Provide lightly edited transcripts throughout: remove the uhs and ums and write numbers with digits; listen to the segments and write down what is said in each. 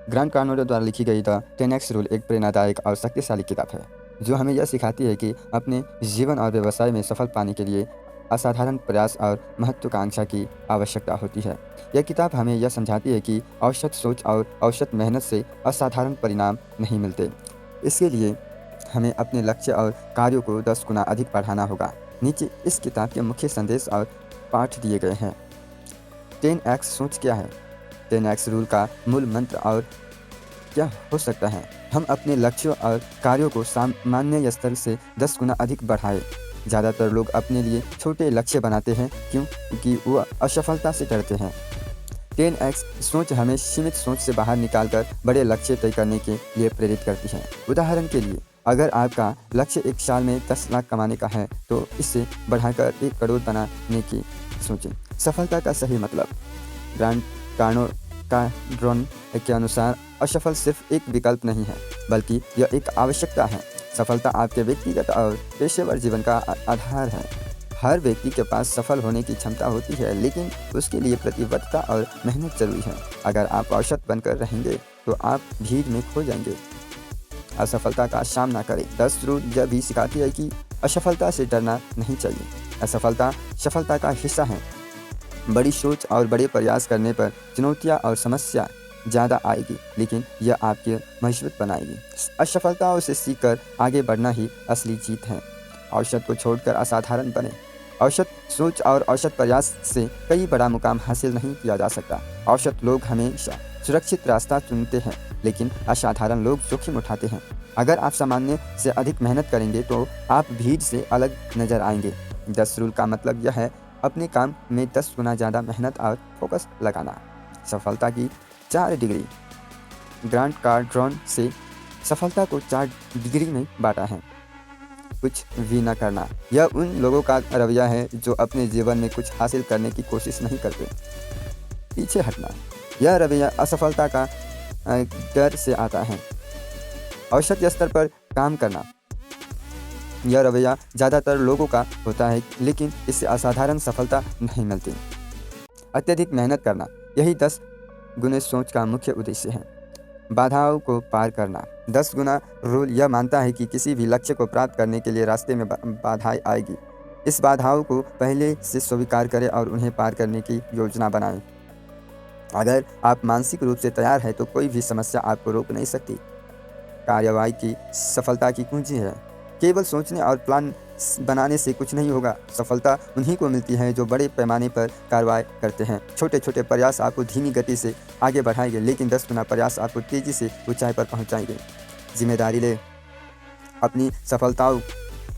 Grant Carnot द्वारा लिखी गई द 10x रूल एक प्रेरणादायक और शक्तिशाली किताब है जो हमें यह सिखाती है कि अपने जीवन और व्यवसाय में सफल पाने के लिए असाधारण प्रयास और महत्वाकांक्षा की आवश्यकता होती है। यह किताब हमें यह समझाती है कि औसत सोच और औसत मेहनत से असाधारण परिणाम नहीं मिलते। इसके लिए हमें अपने लक्ष्य और कार्यों को 10 गुना अधिक बढ़ाना होगा। नीचे इस किताब के मुख्य संदेश और पाठ दिए गए हैं। 10x सोच क्या है? 10x रूल का मूल मंत्र और क्या हो सकता है? हम अपने लक्ष्यों और कार्यों को सामान्य स्तर से 10 गुना अधिक बढ़ाएं। ज़्यादातर लोग अपने लिए छोटे लक्ष्य बनाते हैं क्योंकि वो असफलता से डरते हैं। 10x सोच हमें सीमित सोच से बाहर निकालकर बड़े लक्ष्य तय करने के लिए प्रेरित करती है। उदाहरण के लिए, अगर आपका लक्ष्य एक साल में 10 लाख कमाने का है तो इसे बढ़ाकर 1 करोड़ बनाने की सोचें। सफलता का सही मतलब। ग्रांट कार्नोट के अनुसार असफल सिर्फ एक विकल्प नहीं है, बल्कि यह एक आवश्यकता है। सफलता आपके व्यक्तिगत और पेशेवर जीवन का आधार है। हर व्यक्ति के पास सफल होने की क्षमता होती है, लेकिन उसके लिए प्रतिबद्धता और मेहनत जरूरी है। अगर आप औसत बनकर रहेंगे तो आप भीड़ में खो जाएंगे। असफलता का सामना करें। 10 रूल यह भी सिखाती है कि असफलता से डरना नहीं चाहिए। असफलता सफलता का हिस्सा है। बड़ी सोच और बड़े प्रयास करने पर चुनौतियाँ और समस्या ज़्यादा आएगी, लेकिन यह आपके मजबूत बनाएगी। असफलताओं से सीखकर आगे बढ़ना ही असली जीत है। औसत को छोड़कर असाधारण बने। औसत सोच और औसत प्रयास से कई बड़ा मुकाम हासिल नहीं किया जा सकता। औसत लोग हमेशा सुरक्षित रास्ता चुनते हैं, लेकिन असाधारण लोग जोखिम उठाते हैं। अगर आप सामान्य से अधिक मेहनत करेंगे तो आप भीड़ से अलग नजर आएंगे। 10 रूल का मतलब यह है अपने काम में 10 गुना ज़्यादा मेहनत और फोकस लगाना। सफलता की 4 डिग्री। ग्रांट कार्नोट से सफलता को 4 डिग्री में बांटा है। कुछ भी न करना। यह उन लोगों का रवैया है जो अपने जीवन में कुछ हासिल करने की कोशिश नहीं करते। पीछे हटना। यह रवैया असफलता का डर से आता है। औसत स्तर पर काम करना। यह रवैया ज़्यादातर लोगों का होता है, लेकिन इससे असाधारण सफलता नहीं मिलती। अत्यधिक मेहनत करना। यही 10 गुने सोच का मुख्य उद्देश्य है। बाधाओं को पार करना। 10 गुना रूल यह मानता है कि किसी भी लक्ष्य को प्राप्त करने के लिए रास्ते में बाधाएं आएगी। इस बाधाओं को पहले से स्वीकार करें और उन्हें पार करने की योजना बनाएं। अगर आप मानसिक रूप से तैयार हैं तो कोई भी समस्या आपको रोक नहीं सकती। कार्यवाही की सफलता की कुंजी है। केवल सोचने और प्लान बनाने से कुछ नहीं होगा। सफलता उन्हीं को मिलती है जो बड़े पैमाने पर कार्रवाई करते हैं। छोटे छोटे प्रयास आपको धीमी गति से आगे बढ़ाएंगे, लेकिन 10 गुना प्रयास आपको तेजी से ऊंचाई पर पहुंचाएंगे। जिम्मेदारी ले। अपनी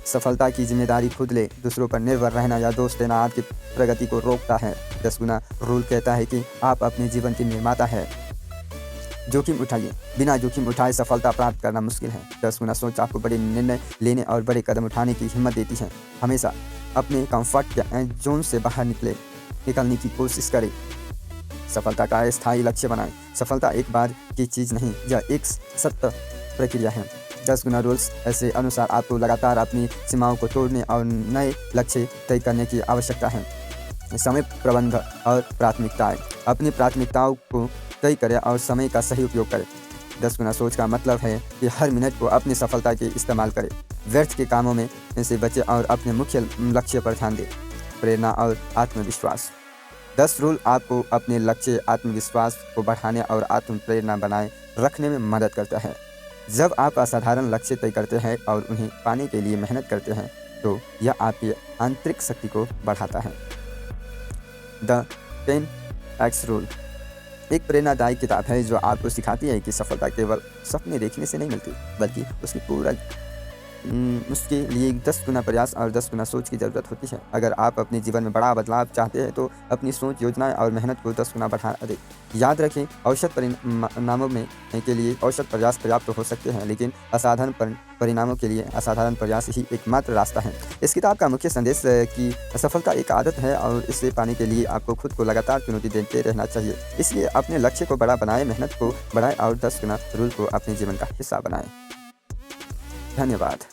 सफलता की जिम्मेदारी खुद ले। दूसरों पर निर्भर रहना या दोष देना आपकी प्रगति को रोकता है। 10 गुना रूल कहता है कि आप अपने जीवन के निर्माता हैं। जोखिम उठाइए। बिना जोखिम उठाए सफलता प्राप्त करना मुश्किल है। 10 गुना सोच आपको बड़े निर्णय लेने और बड़े कदम उठाने की हिम्मत देती है। हमेशा अपने कंफर्ट जोन से बाहर निकलने की कोशिश करें। सफलता का स्थायी लक्ष्य बनाएं। सफलता एक बार की चीज़ नहीं, यह एक सतत प्रक्रिया है। 10 गुना रूल्स ऐसे अनुसार आपको लगातार अपनी सीमाओं को तोड़ने और नए लक्ष्य तय करने की आवश्यकता है। समय प्रबंधन और प्राथमिकताएं। अपनी प्राथमिकताओं को तय करें और समय का सही उपयोग करें। 10 गुना सोच का मतलब है कि हर मिनट को अपनी सफलता के इस्तेमाल करें। व्यर्थ के कामों में से बचें और अपने मुख्य लक्ष्य पर ध्यान दें। प्रेरणा और आत्मविश्वास। 10 रूल आपको अपने लक्ष्य, आत्मविश्वास को बढ़ाने और आत्म प्रेरणा बनाए रखने में मदद करता है। जब आप असाधारण लक्ष्य तय करते हैं और उन्हें पाने के लिए मेहनत करते हैं तो यह आपकी आंतरिक शक्ति को बढ़ाता है। द 10x रूल एक प्रेरणादायक किताब है जो आपको सिखाती है कि सफलता केवल सपने देखने से नहीं मिलती, बल्कि उसके लिए 10 गुना प्रयास और 10 गुना सोच की ज़रूरत होती है। अगर आप अपने जीवन में बड़ा बदलाव चाहते हैं तो अपनी सोच, योजनाएं और मेहनत को 10 गुना बढ़ा दें। याद रखें, औसत परिणामों में के लिए औसत प्रयास पर्याप्त हो सकते हैं, लेकिन असाधारण परिणामों के लिए असाधारण प्रयास ही एकमात्र रास्ता है। इस किताब का मुख्य संदेश कि सफलता एक आदत है और इसे पाने के लिए आपको खुद को लगातार चुनौती देते रहना चाहिए। इसलिए अपने लक्ष्य को बड़ा बनाएं, मेहनत को बढ़ाएं और 10 गुना रूल को अपने जीवन का हिस्सा बनाएं। धन्यवाद।